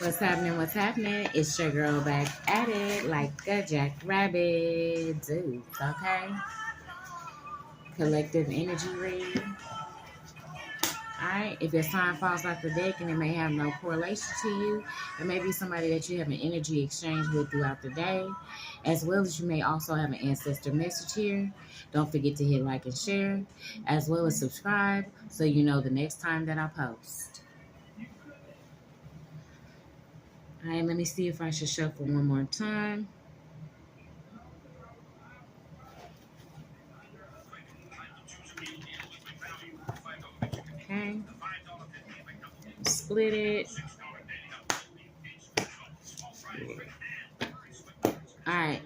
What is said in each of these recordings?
What's happening? What's happening? It's your girl back at it like a jackrabbit. Dude, okay? Collective energy read. Alright, if your sign falls off the deck and it may have no correlation to you, it may be somebody that you have an energy exchange with throughout the day, as well as you may also have an ancestor message here. Don't forget to hit like and share, as well as subscribe so you know the next time that I post. All right, let me see if I should shuffle one more time. Okay. Split it. All right.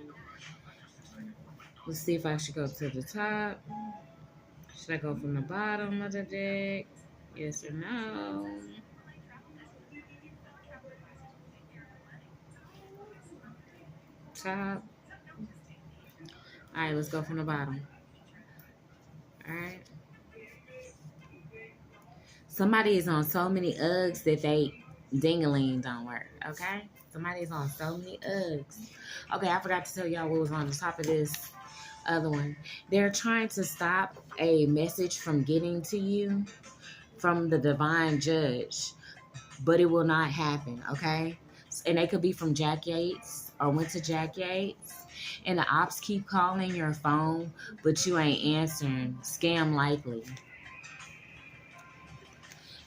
Let's see if I should go to the top. Should I go from the bottom of the deck? Yes or no? Top. All right, let's go from the bottom. All right. Somebody is on so many Uggs that they ding-a-ling don't work, okay? Somebody's on so many Uggs. Okay, I forgot to tell y'all what was on the top of this other one. They're trying to stop a message from getting to you from the divine judge, but it will not happen, okay? And they could be from Jack Yates or went to Jack Yates. And the ops keep calling your phone, but you ain't answering. Scam likely.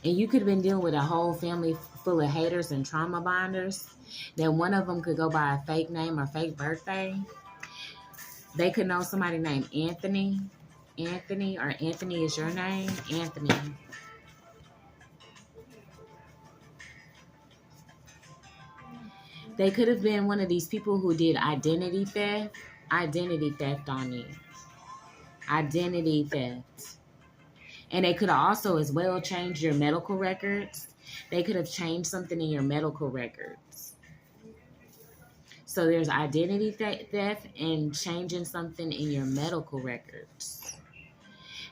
And you could have been dealing with a whole family full of haters and trauma bonders. Then one of them could go by a fake name or fake birthday. They could know somebody named Anthony. Anthony, or Anthony is your name. Anthony. They could have been one of these people who did identity theft on you. Identity theft. And they could have also as well changed your medical records. They could have changed something in your medical records. So there's identity theft and changing something in your medical records.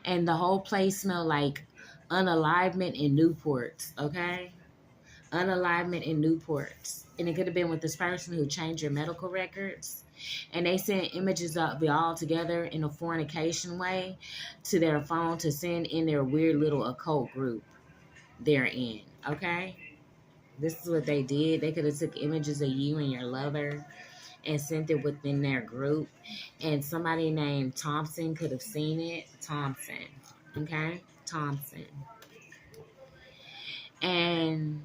And the whole place smelled like unalivement in Newports, okay? Unalivement in Newports. And it could have been with this person who changed your medical records. And they sent images of y'all together in a fornication way to their phone to send in their weird little occult group they're in, okay? This is what they did. They could have took images of you and your lover and sent it within their group. And somebody named Thompson could have seen it. Thompson, okay? Thompson. And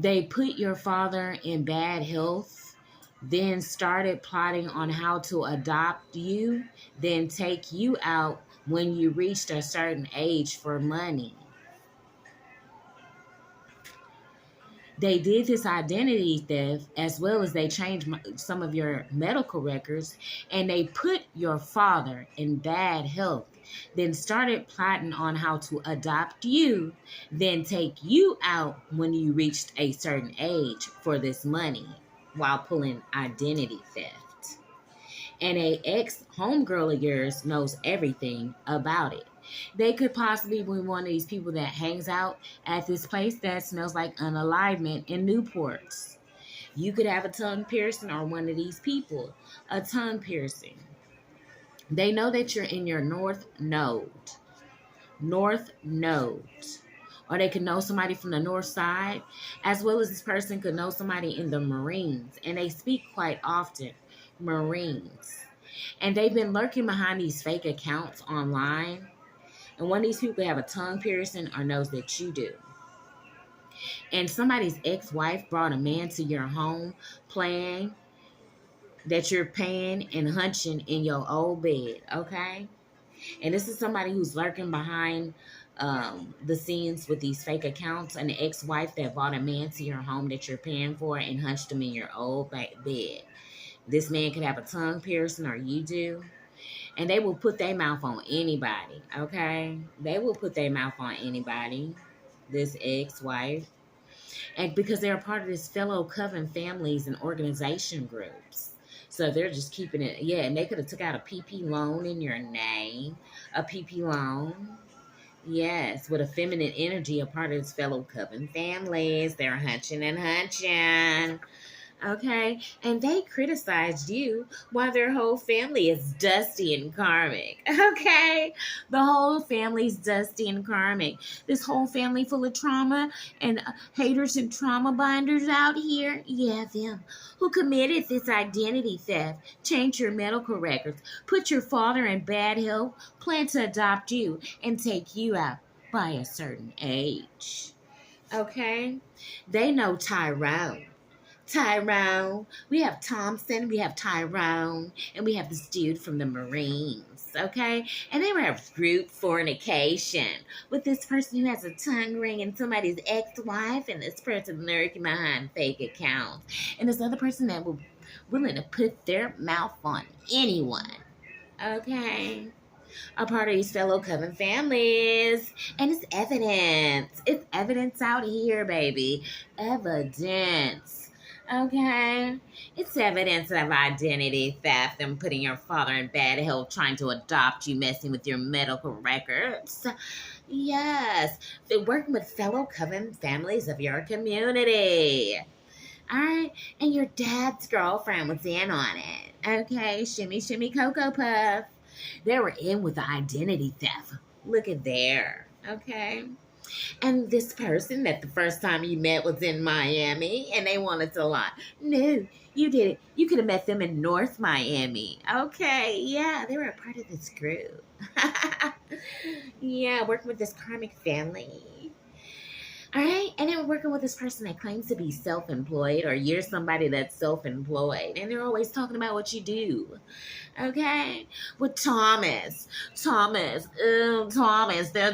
they put your father in bad health, then started plotting on how to adopt you, then take you out when you reached a certain age for money. They did this identity theft as well as they changed some of your medical records, and they put your father in bad health, then started plotting on how to adopt you, then take you out when you reached a certain age for this money while pulling identity theft. And a ex-homegirl of yours knows everything about it. They could possibly be one of these people that hangs out at this place that smells like unalivement in Newports. You could have a tongue piercing, or one of these people, a tongue piercing. They know that you're in your north node. North node. Or they could know somebody from the north side, as well as this person could know somebody in the Marines. And they speak quite often. Marines. And they've been lurking behind these fake accounts online. And one of these people have a tongue piercing or knows that you do. And somebody's ex-wife brought a man to your home playing that you're paying and hunching in your old bed, okay? And this is somebody who's lurking behind the scenes with these fake accounts, an ex-wife that brought a man to your home that you're paying for and hunched him in your old bed. This man could have a tongue piercing, or you do. And they will put their mouth on anybody, okay? They will put their mouth on anybody, this ex-wife. And because they're a part of this fellow coven families and organization groups. So they're just keeping it, yeah, and they could have took out a PP loan in your name, a PP loan. Yes, with a feminine energy, a part of his fellow coven families. They're hunching and hunching. Okay, and they criticized you while their whole family is dusty and karmic. Okay, the whole family's dusty and karmic. This whole family full of trauma and haters and trauma binders out here. Yeah, them who committed this identity theft, changed your medical records, put your father in bad health, plan to adopt you and take you out by a certain age. Okay, they know Tyrone. Tyrone. We have Thompson, we have Tyrone, and we have this dude from the Marines, okay? And they were a group fornication with this person who has a tongue ring and somebody's ex-wife, and this person lurking behind fake accounts, and this other person that was willing to put their mouth on anyone, okay? A part of these fellow coven families. And it's evidence. It's evidence out here, baby. Evidence. Okay? It's evidence of identity theft and putting your father in bad health, trying to adopt you, messing with your medical records. Yes. They're working with fellow coven families of your community. All right? And your dad's girlfriend was in on it. Okay? Shimmy, shimmy, Cocoa Puff. They were in with the identity theft. Look at there. Okay. And this person that the first time you met was in Miami and they wanted to lie. No, you did it. You could have met them in North Miami. Okay. Yeah, they were a part of this group. Yeah, working with this karmic family. All right, and then we're working with this person that claims to be self-employed, or you're somebody that's self-employed, and they're always talking about what you do. Okay, with Thomas, Thomas, they're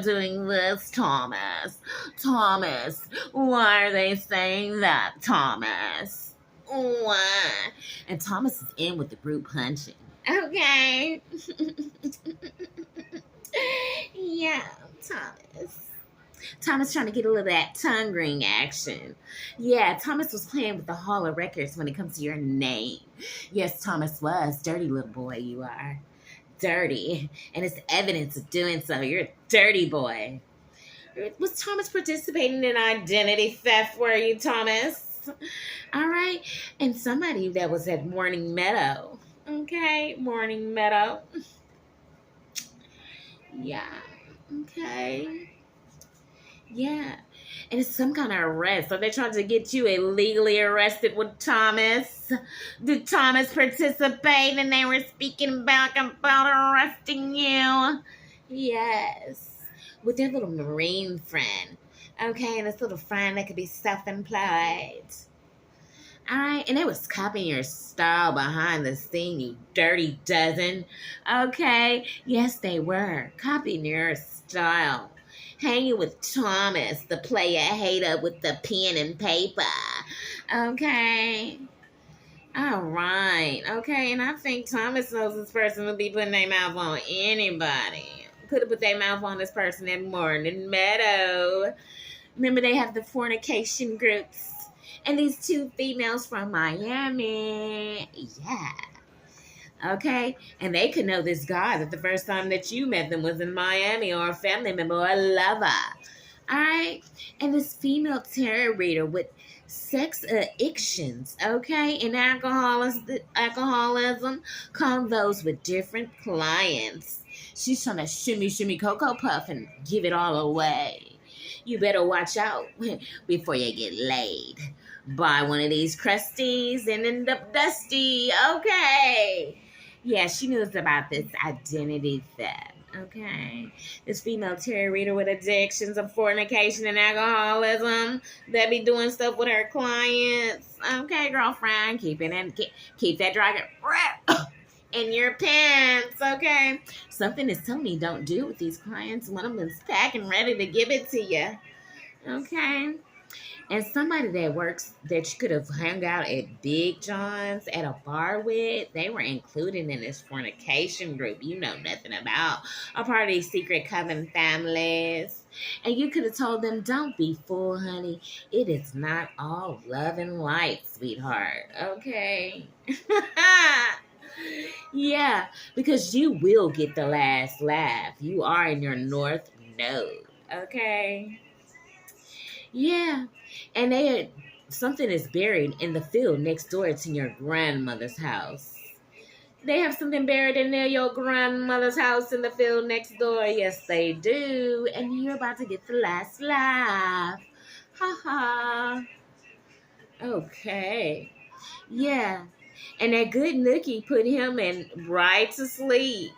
doing this, Thomas. Why are they saying that, Thomas? Why? And Thomas is in with the group hunching. Okay. Yeah, Thomas. Thomas trying to get a little of that tongue ring action. Yeah, Thomas was playing with the Hall of Records when it comes to your name. Yes, Thomas was. Dirty little boy you are. Dirty. And it's evidence of doing so. You're a dirty boy. Was Thomas participating in identity theft, were you, Thomas? All right. And somebody that was at Morning Meadow. Okay, Morning Meadow. Yeah. Okay. Yeah. And it's some kind of arrest. So they're trying to get you illegally arrested with Thomas. Did Thomas participate? And they were speaking back about arresting you. Yes. With their little Marine friend. Okay, and this little friend that could be self-employed. All right, and they was copying your style behind the scene, you dirty dozen. Okay, yes, they were copying your style. Hanging with Thomas, the player hater with the pen and paper. Okay. All right. Okay, and I think Thomas knows this person will be putting their mouth on anybody. Could have put their mouth on this person in Morning Meadow. Remember, they have the fornication groups. And these two females from Miami. Yeah. Okay, and they could know this guy that the first time that you met them was in Miami, or a family member or a lover. All right, and this female tarot reader with sex addictions, okay, and alcoholism, combos with different clients. She's trying to shimmy Cocoa Puff and give it all away. You better watch out before you get laid. Buy one of these crusties and end up dusty. Okay. Yeah, she knows about this identity theft. Okay. This female tarot reader with addictions of fornication and alcoholism that be doing stuff with her clients. Okay, girlfriend. Keep that dragon in your pants. Okay. Something is telling me don't do it with these clients. One of them's packing ready to give it to you. Okay. And somebody that works that you could have hung out at Big John's at a bar with, they were included in this fornication group you know nothing about. A part of these secret coven families. And you could have told them, don't be fooled, honey. It is not all love and light, sweetheart. Okay? Yeah, because you will get the last laugh. You are in your North No. Okay. Yeah. And they had something is buried in the field next door to your grandmother's house. They have something buried in there, your grandmother's house in the field next door. Yes, they do. And you're about to get the last laugh. Ha ha. Okay. Yeah. And that good nookie put him in right to sleep.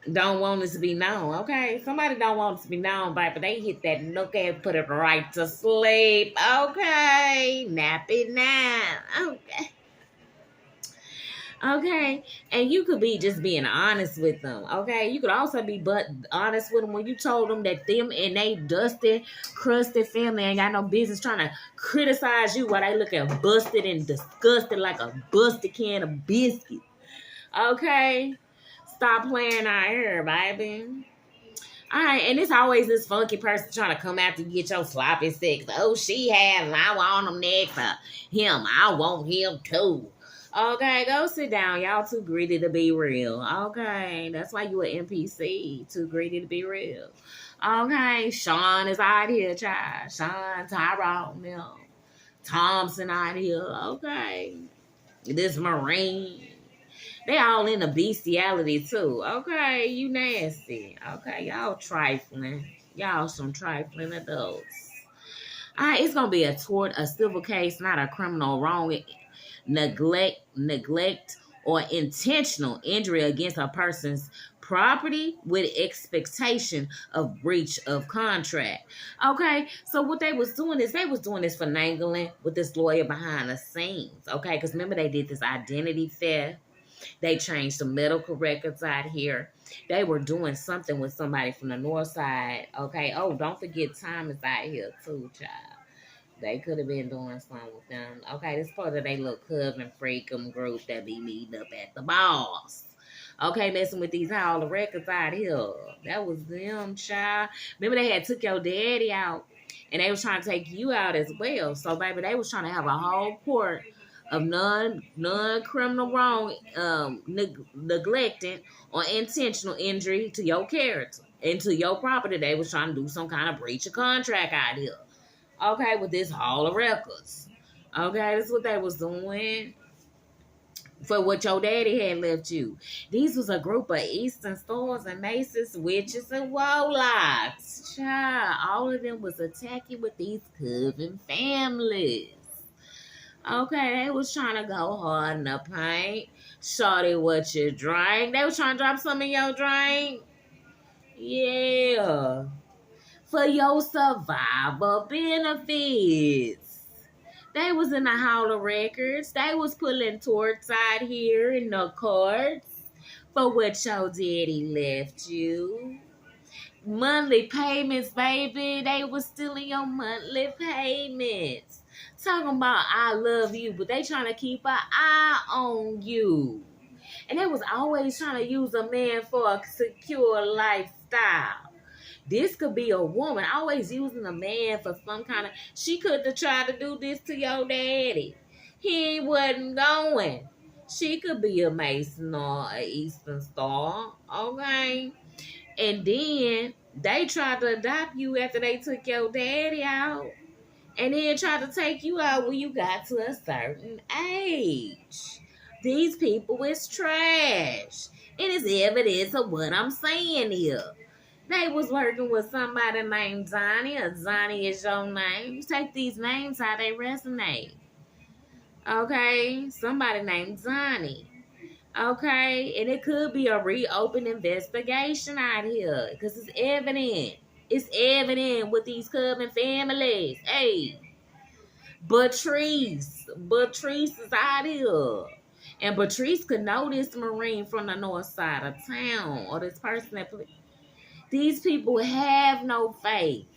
Don't want it to be known, okay? Somebody don't want it to be known, but they hit that nook and put it right to sleep. Okay. Nappy nap. Okay. Okay, and you could be just being honest with them. Okay, you could also be but honest with them when you told them that them and they dusty, crusty family ain't got no business trying to criticize you while they looking busted and disgusted like a busted can of biscuits. Okay, stop playing out here, baby. All right, and it's always this funky person trying to come after you, get your sloppy sex. Oh, she had, and I want him next. Him, I want him too. Okay, go sit down. Y'all too greedy to be real. Okay, that's why you an NPC. Too greedy to be real. Okay, Sean is out here, child. Sean, Tyrone, Thompson out here. Okay, this Marine. They all in the bestiality too. Okay, you nasty. Okay, y'all trifling. Y'all some trifling adults. All right, it's gonna be a tort, a civil case, not a criminal wrong, neglect, or intentional injury against a person's property with expectation of breach of contract. Okay, so what they was doing is they was doing this finagling with this lawyer behind the scenes. Okay, because remember they did this identity theft. They changed the medical records out here. They were doing something with somebody from the north side. Okay. Oh, don't forget Thomas out here too, child. They could have been doing something with them. Okay, this part of they little cousin freakum group that be meeting up at the balls. Okay, messing with these all the records out here. That was them, child. Remember they had took your daddy out and they was trying to take you out as well. So baby, they was trying to have a whole court of non criminal wrong, neglecting or intentional injury to your character and to your property. They was trying to do some kind of breach of contract out here. Okay, with this Hall of Records. Okay, that's what they was doing for what your daddy had left you. These was a group of Eastern Stars and Maces, witches, and warlocks. Child, all of them was attacking with these coven families. Okay, they was trying to go hard in the paint. Shorty, what you drink? They was trying to drop some of your drink. Yeah. For your survivor benefits. They was in the Hall of Records. They was pulling torts out here in the courts for what your daddy left you. Monthly payments, baby. They was stealing your monthly payments. Talking about I love you, but they trying to keep an eye on you. And they was always trying to use a man for a secure lifestyle. This could be a woman always using a man for some kind of... She could have tried to do this to your daddy. He wasn't going. She could be a Mason or an Eastern Star. Okay? And then they tried to adopt you after they took your daddy out. And then tried to take you out when you got to a certain age. These people is trash. It is evidence of what I'm saying here. They was working with somebody named Johnny, or Johnny is your name. You take these names how they resonate. Okay? Somebody named Johnny. Okay? And it could be a reopened investigation out here. Because it's evident. It's evident with these coven families. Hey. Patrice is out here. And Patrice could know this Marine from the north side of town. Or this person that... These people have no faith.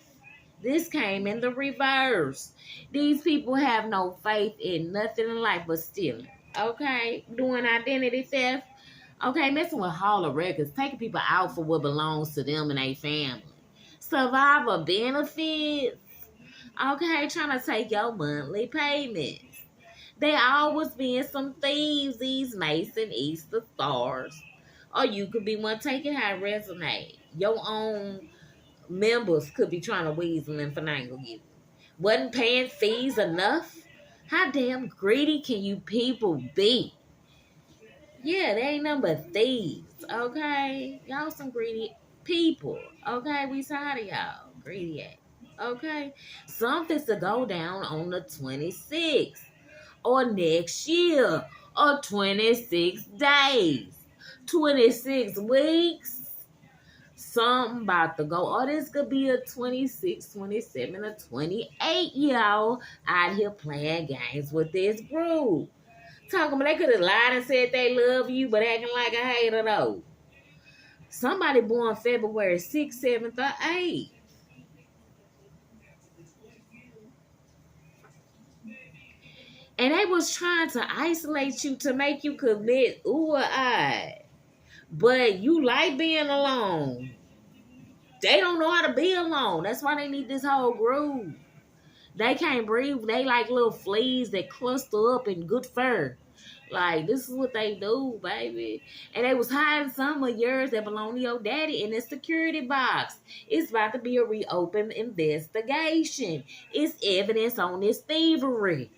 This came in the reverse. These people have no faith in nothing in life but stealing. Okay? Doing identity theft. Okay? Messing with Hall of Records. Taking people out for what belongs to them and their family. Survivor benefits. Okay? Trying to take your monthly payments. They always being some thieves, these Mason Easter Stars. Or you could be one taking how it resonates. Your own members could be trying to weasel and finagle you. Wasn't paying fees enough? How damn greedy can you people be? Yeah, they ain't nothing but thieves, okay? Y'all some greedy people, okay? We tired of y'all. Greedy ass, okay? Something's to go down on the 26th or next year or 26 days, 26 weeks. Something about to go. Or this could be a 26, 27, or 28 y'all out here playing games with this group. Talking about they could have lied and said they love you, but acting like a hater though. Somebody born February 6th, 7th, or 8th. And they was trying to isolate you to make you commit ooh or I. But you like being alone. They don't know how to be alone. That's why they need this whole group. They can't breathe. They like little fleas that cluster up in good fur. Like, this is what they do, baby. And they was hiding some of yours that belong to your daddy in the security box. It's about to be a reopened investigation. It's evidence on this thievery.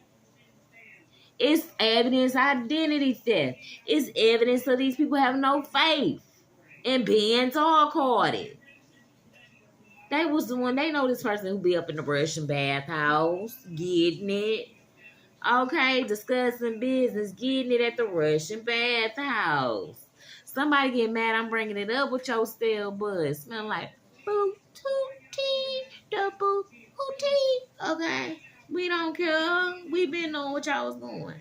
It's evidence identity theft. It's evidence of these people having no faith and being talk-hearted. They was the one, they know this person who be up in the Russian bathhouse, getting it. Okay, discussing business, getting it at the Russian bathhouse. Somebody get mad, I'm bringing it up with your stale bud. Smell like boo-too-tea, double tea. Okay, we don't care. We been knowing what y'all was doing.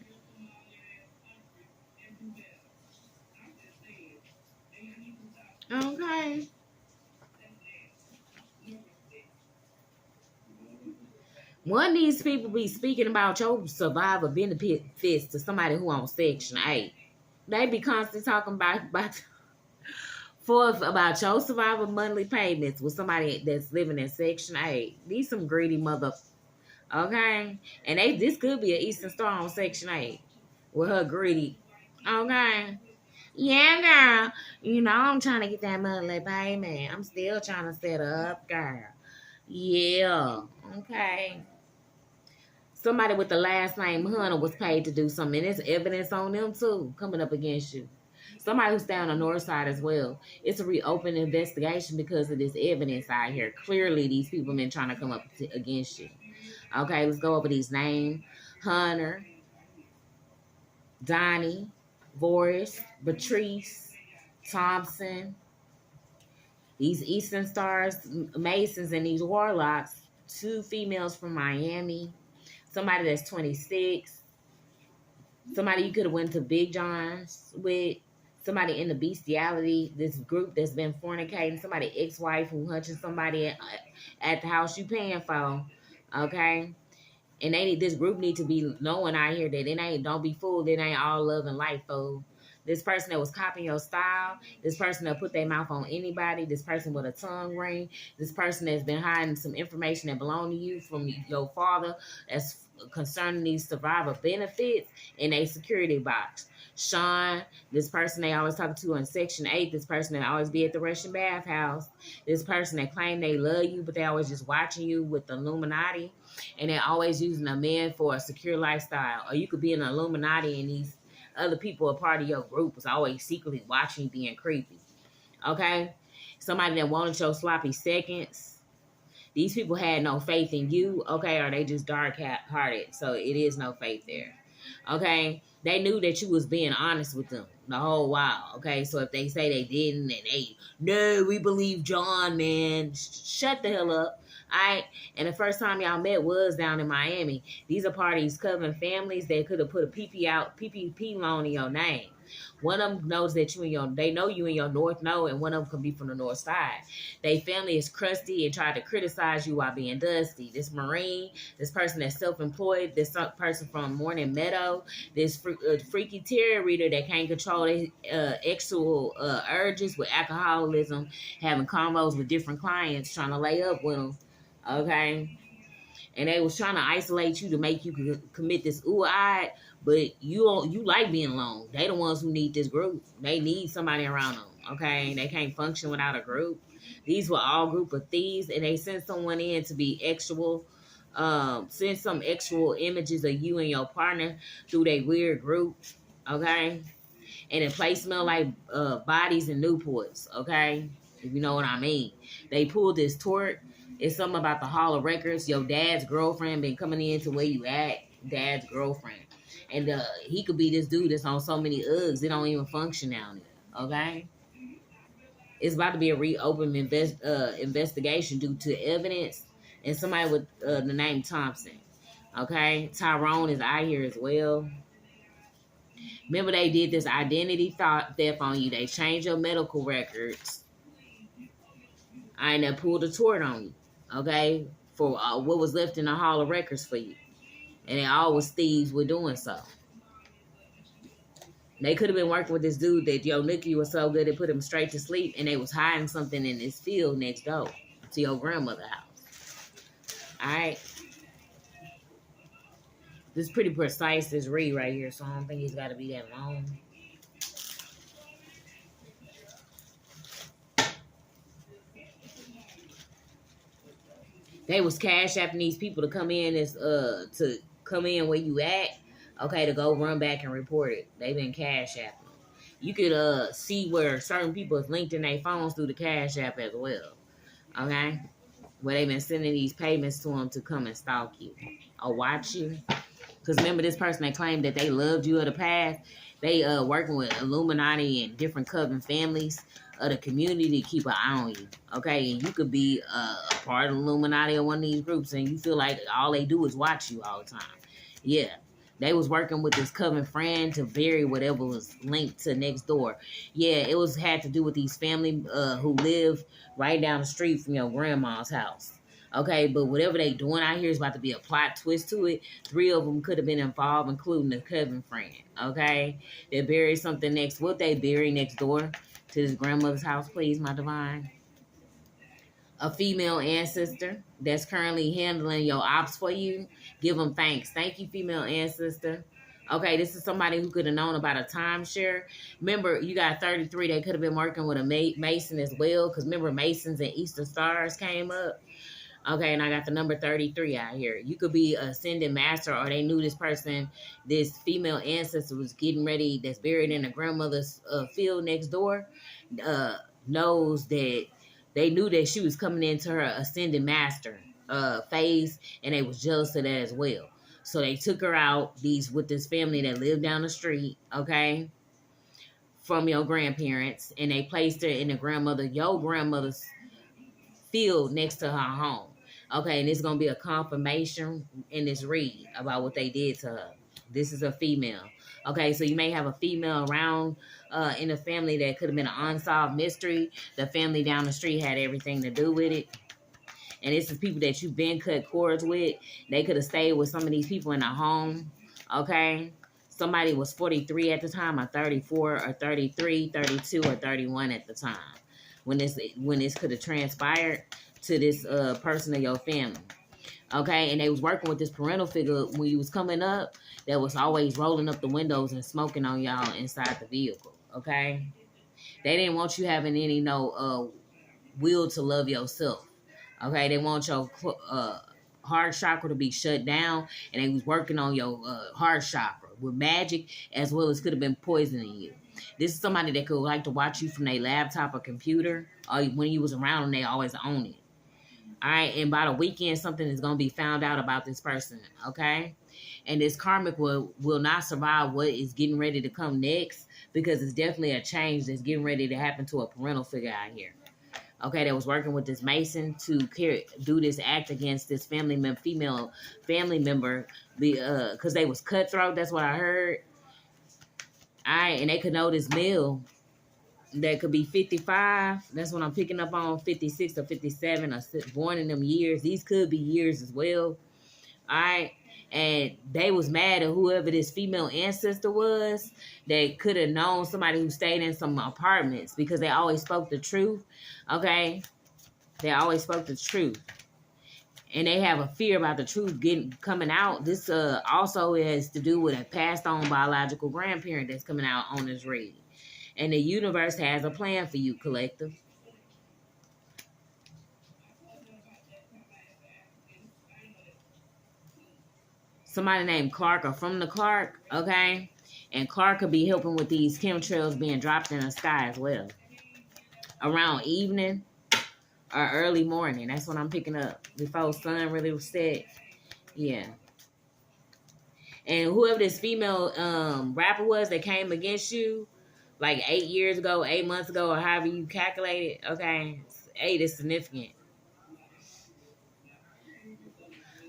Okay. One of these people be speaking about your survivor benefits to somebody who on Section 8. They be constantly talking about your survivor monthly payments with somebody that's living in Section 8. These some greedy mother, okay? And this could be an Eastern Star on Section 8 with her greedy, okay? Yeah, girl. You know I'm trying to get that monthly payment. I'm still trying to set her up, girl. Yeah, okay. Somebody with the last name Hunter was paid to do something. And there's evidence on them, too, coming up against you. Somebody who's down on the north side as well. It's a reopened investigation because of this evidence out here. Clearly, these people been trying to come up against you. Okay, let's go over these names. Hunter, Donnie, Boris, Patrice, Thompson. These Eastern Stars, Masons, and these Warlocks. 2 females from Miami. Somebody that's 26. Somebody you could have went to Big John's with. Somebody in the bestiality, this group that's been fornicating. Somebody ex-wife who hunching somebody at the house you paying for. Okay? And this group need to be knowing out here that don't be fooled. It ain't all love and life, fool. This person that was copying your style, this person that put their mouth on anybody, this person with a tongue ring, this person that's been hiding some information that belong to you from your father that's concerning these survivor benefits in a security box. Sean, this person they always talk to in Section 8, this person that always be at the Russian bathhouse, this person that claim they love you, but they always just watching you with the Illuminati, and they're always using a man for a secure lifestyle. Or you could be an Illuminati and these other people a part of your group is always secretly watching you being creepy. Okay? Somebody that wanted your sloppy seconds. These people had no faith in you, okay, or they just dark-hearted. So it is no faith there. Okay? They knew that you was being honest with them the whole while, okay? So if they say they didn't and no, we believe John, man, shut the hell up. All right? And the first time y'all met was down in Miami. These are parties covering families that could have put a PPP loan in your name. One of them knows that they know you in your north node, and one of them could be from the north side. They family is crusty and try to criticize you while being dusty. This Marine, this person that's self-employed, this person from Morning Meadow, this freaky tarot reader that can't control their sexual urges with alcoholism, having convos with different clients, trying to lay up with them. Okay? And they was trying to isolate you to make you commit this ooh-eyed, but you like being alone. They the ones who need this group. They need somebody around them, okay? They can't function without a group. These were all group of thieves, and they sent someone in to be actual, send some actual images of you and your partner through their weird group, okay? And the place smelled like bodies and Newports, okay? If you know what I mean. They pulled this tort. It's something about the Hall of Records. Your dad's girlfriend been coming in to where you at. Dad's girlfriend. And he could be this dude that's on so many Uggs, it don't even function down there, okay? It's about to be a reopened investigation due to evidence and somebody with the name Thompson, okay? Tyrone is out here as well. Remember, they did this identity theft on you. They changed your medical records. And they pulled a tort on you, okay, for what was left in the Hall of Records for you. And they all was thieves were doing so. They could have been working with this dude that your Nicky was so good it put him straight to sleep, and they was hiding something in this field next door to your grandmother's house. All right. This is pretty precise, this read right here, so I don't think it's got to be that long. They was cash apping these people to come in where you at, okay, to go run back and report it. They been cash apping them. You could see where certain people is linked in their phones through the cash app as well, okay? Where they been sending these payments to them to come and stalk you or watch you. Because remember, this person that claimed that they loved you of the past, they working with Illuminati and different coven families of the community to keep an eye on you, okay? And you could be a part of Illuminati or one of these groups, and you feel like all they do is watch you all the time. Yeah, they was working with this coven friend to bury whatever was linked to next door. Yeah, it had to do with these family who live right down the street from your grandma's house. Okay, but whatever they doing out here is about to be a plot twist to it. 3 of them could have been involved, including the coven friend. Okay, they buried something next. What they bury next door to this grandmother's house, please, my divine? A female ancestor that's currently handling your ops for you. Give them thanks. Thank you, female ancestor. Okay, this is somebody who could have known about a timeshare. Remember, you got 33. They could have been working with a Mason as well. Because remember, Masons and Eastern Stars came up. Okay, and I got the number 33 out here. You could be a ascended master, or they knew this person, this female ancestor was getting ready, that's buried in a grandmother's field next door, knows that they knew that she was coming into her ascended master phase, and they was jealous of that as well. So they took her out with this family that lived down the street, okay, from your grandparents, and they placed her in your grandmother's field next to her home. Okay, and it's going to be a confirmation in this read about what they did to her. This is a female. Okay, so you may have a female around in the family that could have been an unsolved mystery. The family down the street had everything to do with it. And this is people that you've been cut cords with. They could have stayed with some of these people in a home. Okay, somebody was 43 at the time, or 34, or 33, 32, or 31 at the time when this could have transpired to this person of your family. Okay, and they was working with this parental figure when you was coming up that was always rolling up the windows and smoking on y'all inside the vehicle. Okay, they didn't want you having any will to love yourself. Okay, they want your heart chakra to be shut down, and they was working on your heart chakra with magic, as well as could have been poisoning you. This is somebody that could like to watch you from their laptop or computer, or when you was around them, they always own it. All right, and by the weekend, something is going to be found out about this person, okay? And this karmic will not survive what is getting ready to come next, because it's definitely a change that's getting ready to happen to a parental figure out here. Okay, that was working with this Mason to do this act against this female family member, because they was cutthroat. That's what I heard. All right, and they could know this male that could be 55. That's what I'm picking up on, 56 or 57, or born in them years. These could be years as well. All right. And they was mad at whoever this female ancestor was that could have known somebody who stayed in some apartments, because they always spoke the truth. Okay. They always spoke the truth. And they have a fear about the truth coming out. This also has to do with a passed on biological grandparent that's coming out on this read. And the universe has a plan for you, collective. somebody named Clark or from the Clark, okay? And Clark could be helping with these chemtrails being dropped in the sky as well. Around evening or early morning. That's when I'm picking up. Before sun really was set. Yeah. And whoever this female rapper was that came against you, like 8 years ago, 8 months ago, or however you calculate it, okay? 8 is significant.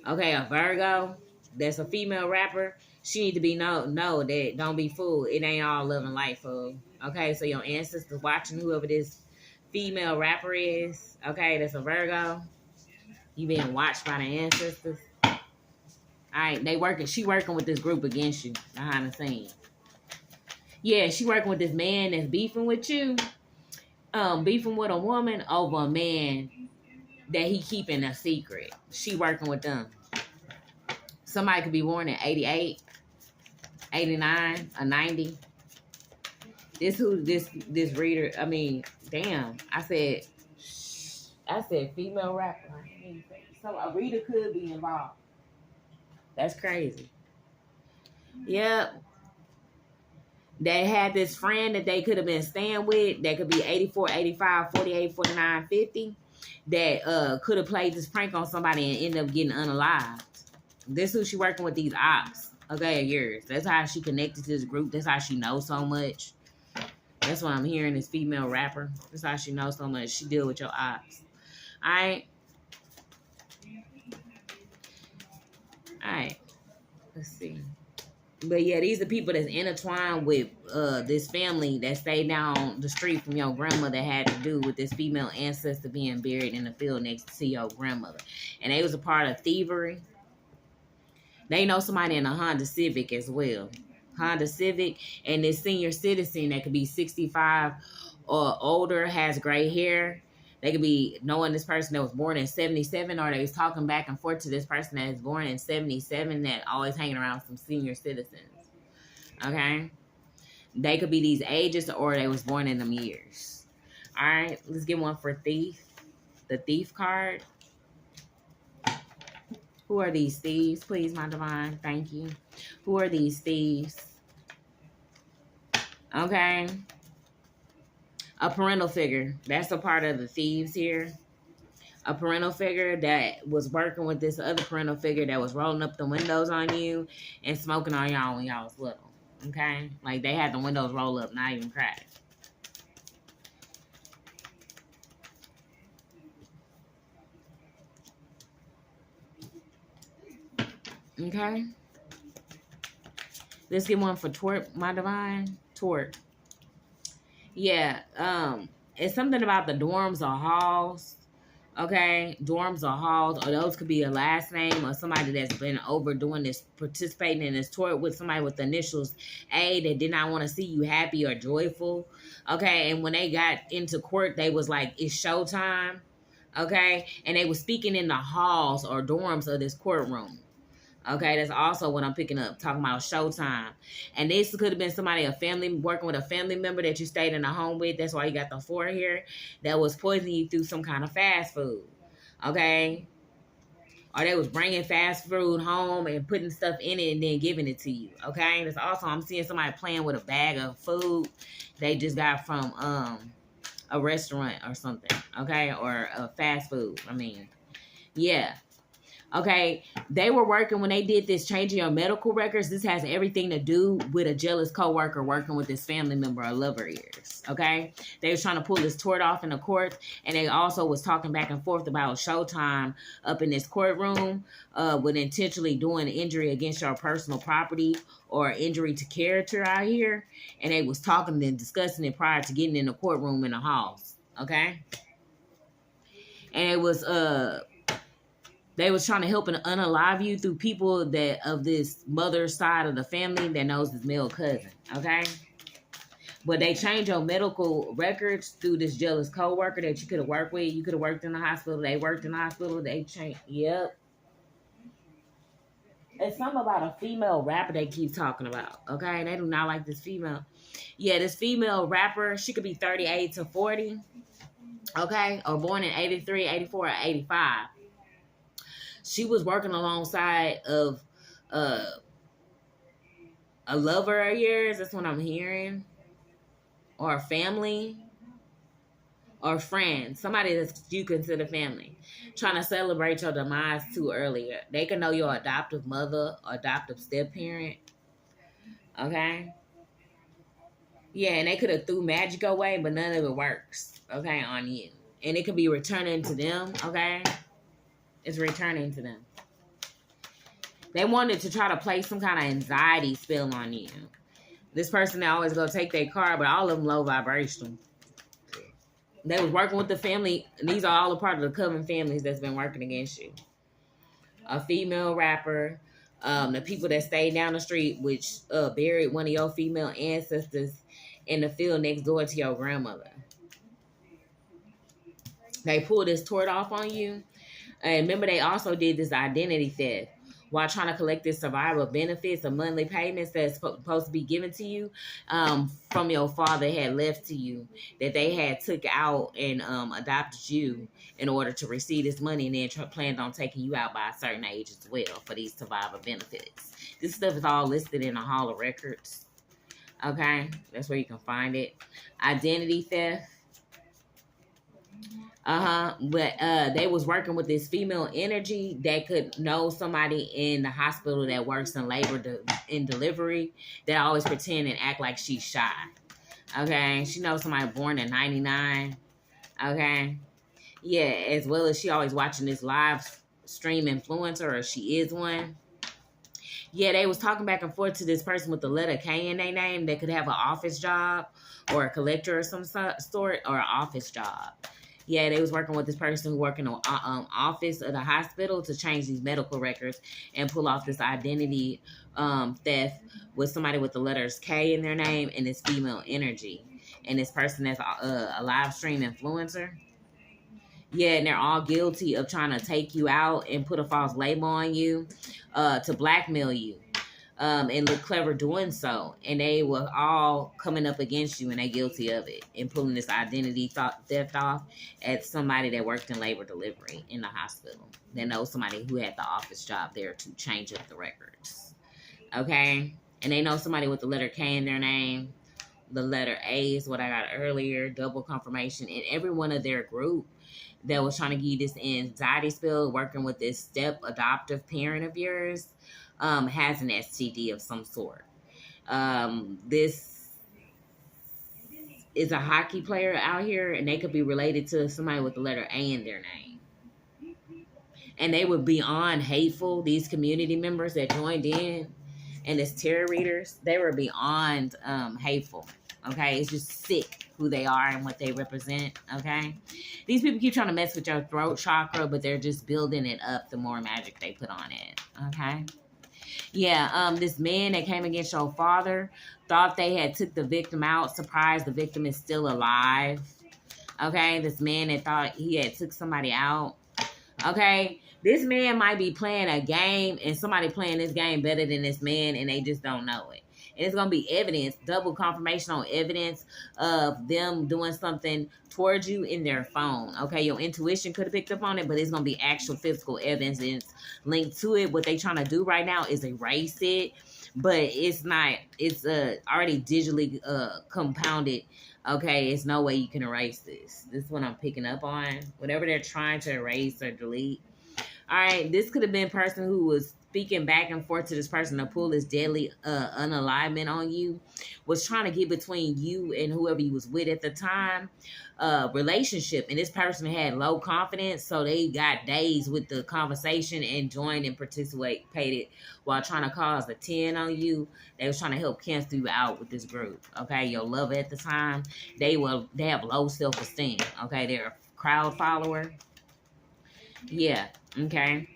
Okay, a Virgo, that's a female rapper. She need to be know that don't be fooled. It ain't all love and light, fool. Okay, so your ancestors watching whoever this female rapper is, okay, that's a Virgo. You being watched by the ancestors. All right, she working with this group against you behind the scenes. Yeah, she working with this man that's beefing with you. Beefing with a woman over a man that he keeping a secret. She working with them. Somebody could be born in 88, 89, or 90. This reader, I mean, damn. I said female rapper. So a reader could be involved. That's crazy. Yep. They had this friend that they could have been staying with that could be 84, 85, 48, 49, 50 that could have played this prank on somebody and ended up getting unalived. This who she working with, these ops, okay, years. That's how she connected to this group. That's how she knows so much. That's what I'm hearing, this female rapper. That's how she knows so much. She deal with your ops. All right. All right. Let's see. But yeah, these are people that's intertwined with this family that stayed down the street from your grandmother that had to do with this female ancestor being buried in the field next to your grandmother. And they was a part of thievery. They know somebody in a Honda Civic as well. Honda Civic, and this senior citizen that could be 65 or older, has gray hair. They could be knowing this person that was born in 77, or they was talking back and forth to this person that was born in 77 that always hanging around some senior citizens. Okay? They could be these ages, or they was born in them years. All right, let's get one for thief. The thief card. Who are these thieves? Please, my divine. Thank you. Who are these thieves? Okay. A parental figure. That's a part of the thieves here. A parental figure that was working with this other parental figure that was rolling up the windows on you and smoking on y'all when y'all was little. Okay? Like they had the windows roll up, not even crack. Okay? Let's get one for Tort, my divine. Tort. Yeah, it's something about the dorms or halls. Okay, dorms or halls, or those could be a last name or somebody that's been overdoing this, participating in this tort with somebody with the initials A that did not want to see you happy or joyful. Okay, and when they got into court, they was like, it's showtime. Okay, and they was speaking in the halls or dorms of this courtroom. Okay, that's also what I'm picking up, talking about showtime. And this could have been somebody, a family, working with a family member that you stayed in a home with. That's why you got the 4 here, that was poisoning you through some kind of fast food. Okay? Or they was bringing fast food home and putting stuff in it and then giving it to you. Okay? That's also, I'm seeing somebody playing with a bag of food they just got from a restaurant or something. Okay? Or a fast food. I mean, yeah. Okay, they were working when they did this changing your medical records. This has everything to do with a jealous coworker working with this family member or lover ears. Okay, they was trying to pull this tort off in the court, and they also was talking back and forth about showtime up in this courtroom with intentionally doing injury against your personal property or injury to character out here. And they was talking and discussing it prior to getting in the courtroom in the halls. Okay, and it was they was trying to help and unalive you through people that of this mother side of the family that knows this male cousin, okay? But they changed your medical records through this jealous coworker that you could have worked with. You could have worked in the hospital. They worked in the hospital. They changed. Yep. It's something about a female rapper they keep talking about, okay? They do not like this female. Yeah, this female rapper, she could be 38 to 40, okay? Or born in 83, 84, or 85. She was working alongside of uh, a lover of yours. That's what I'm hearing. Or a family. Or friends. Somebody that you consider family. Trying to celebrate your demise too early. They can know your adoptive mother or adoptive step-parent. Okay? Yeah, and they could have threw magic away, but none of it works. Okay, on you. And it could be returning to them. Okay? It's returning to them. They wanted to try to play some kind of anxiety spell on you. This person that always go take their car, but all of them low vibration. They was working with the family. And these are all a part of the coven families that's been working against you. A female rapper, the people that stayed down the street, which buried one of your female ancestors in the field next door to your grandmother. They pulled this tort off on you. And remember, they also did this identity theft while trying to collect this survival benefits or monthly payments that's supposed to be given to you from your father had left to you, that they had took out and adopted you in order to receive this money, and then planned on taking you out by a certain age as well for these survival benefits. This stuff is all listed in the Hall of Records. Okay, that's where you can find it. Identity theft. But they was working with this female energy that could know somebody in the hospital that works in labor in delivery that always pretend and act like she's shy. Okay, she knows somebody born in 99. Okay, yeah, as well as she always watching this live stream influencer, or she is one. Yeah, they was talking back and forth to this person with the letter K in their name that could have an office job or a collector of some sort, or an office job. Yeah, they was working with this person working on office of the hospital to change these medical records and pull off this identity theft with somebody with the letters K in their name and this female energy. And this person that's a live stream influencer. Yeah, and they're all guilty of trying to take you out and put a false label on you to blackmail you. And look clever doing so. And they were all coming up against you, and they guilty of it, and pulling this identity theft off at somebody that worked in labor delivery in the hospital. They know somebody who had the office job there to change up the records. Okay? And they know somebody with the letter K in their name. The letter A is what I got earlier, double confirmation. And every one of their group that was trying to give you this anxiety spell, working with this step adoptive parent of yours, has an STD of some sort. This is a hockey player out here, and they could be related to somebody with the letter A in their name. And they were beyond hateful. These community members that joined in, and as tarot readers, they were beyond hateful. Okay, it's just sick who they are and what they represent. Okay, these people keep trying to mess with your throat chakra, but they're just building it up the more magic they put on it. Okay. Yeah, this man that came against your father thought they had took the victim out. Surprised the victim is still alive. Okay, this man that thought he had took somebody out. Okay, this man might be playing a game, and somebody playing this game better than this man, and they just don't know it. And it's going to be evidence, double confirmation on evidence of them doing something towards you in their phone. Okay, your intuition could have picked up on it, but it's going to be actual physical evidence linked to it. What they trying to do right now is erase it, but it's not. It's already digitally compounded. Okay, it's no way you can erase this. This is what I'm picking up on. Whatever they're trying to erase or delete. All right, this could have been a person who was speaking back and forth to this person to pull this deadly unalignment on you, was trying to get between you and whoever you was with at the time relationship. And this person had low confidence, so they got dazed with the conversation and joined and participated while trying to cause a 10 on you. They was trying to help cancel you out with this group. Okay, your lover at the time, they have low self-esteem. Okay, they're a crowd follower. Yeah, okay.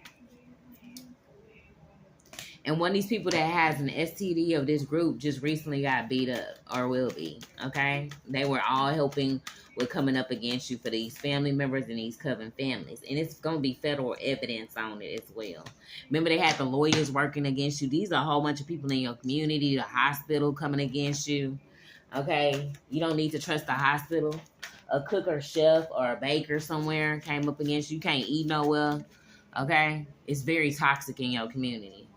And one of these people that has an STD of this group just recently got beat up, or will be, okay? They were all helping with coming up against you for these family members and these coven families. And it's going to be federal evidence on it as well. Remember, they had the lawyers working against you. These are a whole bunch of people in your community, the hospital coming against you, okay? You don't need to trust the hospital. A cook or chef or a baker somewhere came up against you. You can't eat nowhere, okay? It's very toxic in your community.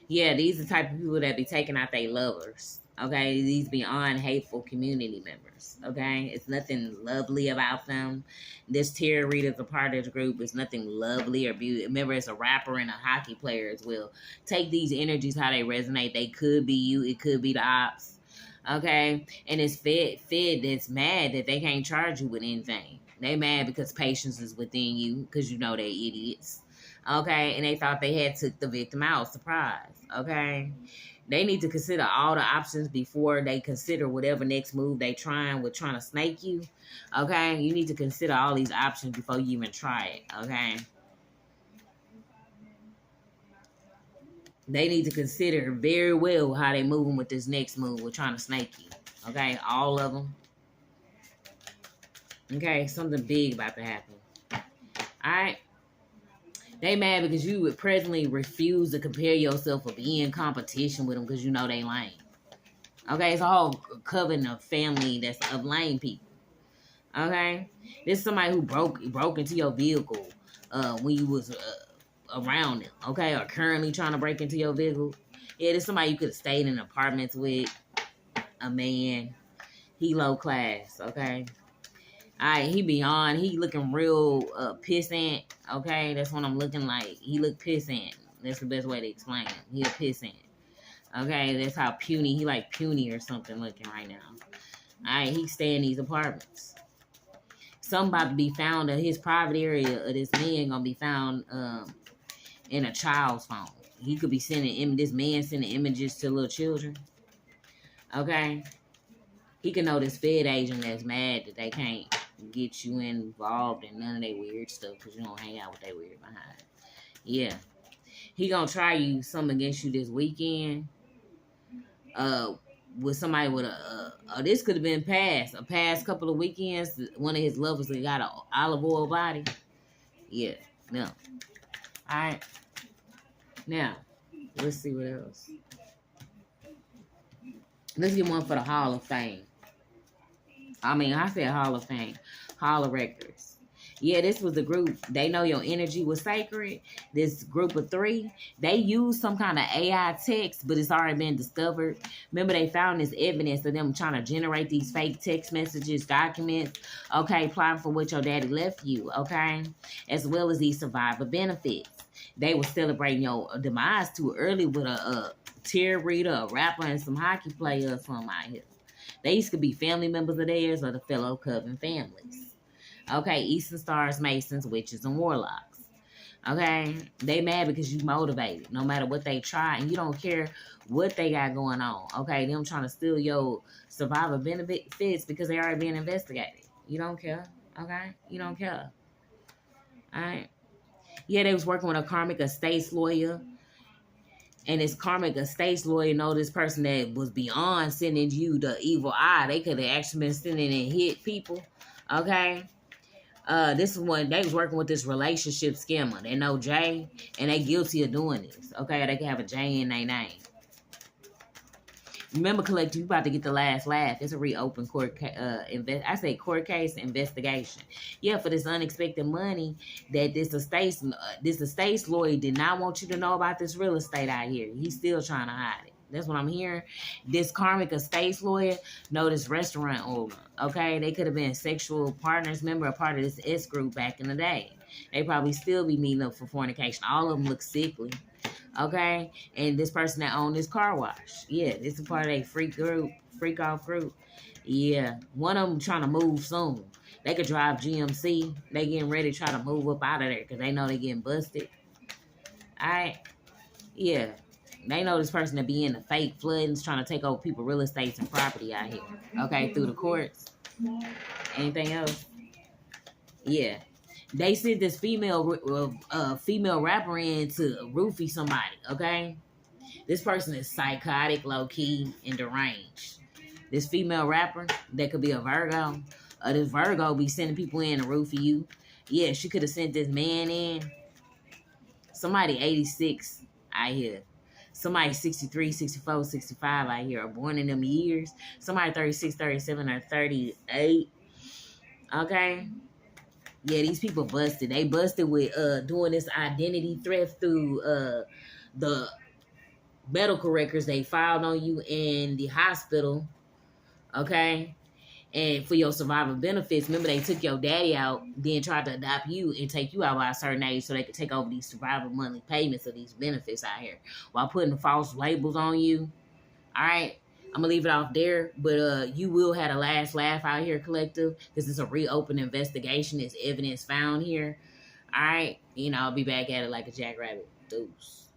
Yeah, these are the type of people that be taking out their lovers. Okay, these beyond hateful community members. Okay, it's nothing lovely about them. This tarot reader's a part of the group. It's nothing lovely or beautiful. Remember, it's a rapper and a hockey player as well. Take these energies how they resonate. They could be you. It could be the ops. Okay, and it's fed that's mad that they can't charge you with anything. They mad because patience is within you because you know they idiots. Okay, and they thought they had took the victim out. Surprise. Okay, they need to consider all the options before they consider whatever next move they trying to snake you. Okay, you need to consider all these options before you even try it. Okay, they need to consider very well how they moving with this next move. We're trying to snake you. Okay, all of them. Okay, something big about to happen. All right. They mad because you would presently refuse to compare yourself or be in competition with them because you know they lame. Okay, it's a whole coven of family that's of lame people. Okay, this is somebody who broke into your vehicle when you was around them. Okay, or currently trying to break into your vehicle. Yeah, this is somebody you could have stayed in apartments with. A man, he low class. Okay. Alright, he looking real pissant. Okay, that's what I'm looking like. He look pissant. That's the best way to explain him. He a pissant. Okay, that's how puny. He like puny or something looking right now. Alright, he stay in these apartments. Something about to be found in his private area of this man gonna be found in a child's phone. He could be sending this man sending images to little children. Okay, he can know this Fed agent that's mad that they can't get you involved in none of their weird stuff because you don't hang out with their weird behind. Yeah. He gonna try you something against you this weekend. With somebody with this could have been a past couple of weekends. One of his lovers that got an olive oil body. Yeah. No. Alright. Now, let's see what else. Let's get one for the Hall of Fame. I said Hall of Fame. Hall of Records. Yeah, this was the group. They know your energy was sacred. This group of 3, they used some kind of AI text, but it's already been discovered. Remember, they found this evidence of them trying to generate these fake text messages, documents, okay, plotting for what your daddy left you, okay, as well as these survivor benefits. They were celebrating your demise too early with a tarot reader, a rapper, and some hockey players or something out here. These could be family members of theirs or the fellow coven families. Okay, Eastern Stars, Masons, Witches, and Warlocks. Okay, they mad because you motivated. No matter what they try, and you don't care what they got going on. Okay, them trying to steal your survivor benefits because they already being investigated. You don't care. Okay, you don't care. All right. Yeah, they was working with a karmic estates lawyer. And this karmic estates lawyer know this person that was beyond sending you the evil eye. They could have actually been sending and hit people. Okay. This is when they was working with this relationship scammer. They know Jay, and they guilty of doing this. Okay, they can have a J in their name. Remember, collective, you about to get the last laugh. It's a reopened court court case investigation. Yeah, for this unexpected money that this estate's lawyer did not want you to know about this real estate out here. He's still trying to hide it. That's what I'm hearing. This karmic estates lawyer know this restaurant owner. Okay, they could have been sexual partners, member a part of this S group back in the day. They probably still be meeting up for fornication. All of them look sickly. Okay, and this person that owned this car wash. Yeah, this is part of a freak off group. Yeah, one of them trying to move soon. They could drive GMC. They getting ready to try to move up out of there because they know they getting busted. All right, yeah. They know this person to be in the fake floodings, trying to take over people's real estates and property out here. Okay, through the courts. Anything else? Yeah. They sent this female rapper in to roofie somebody, okay? This person is psychotic, low-key, and deranged. This female rapper, that could be a Virgo. This Virgo be sending people in to roofie you. Yeah, she could have sent this man in. Somebody 86 out here. Somebody 63, 64, 65 out here are born in them years. Somebody 36, 37, or 38. Okay? Yeah, these people busted. They busted with doing this identity theft through the medical records they filed on you in the hospital, okay? And for your survivor benefits, remember they took your daddy out, then tried to adopt you and take you out by a certain age so they could take over these survivor monthly payments of these benefits out here while putting false labels on you. All right. I'm gonna leave it off there, but you will have a last laugh out here, collective, because it's a reopened investigation. There's evidence found here. All right. I'll be back at it like a jackrabbit. Deuce.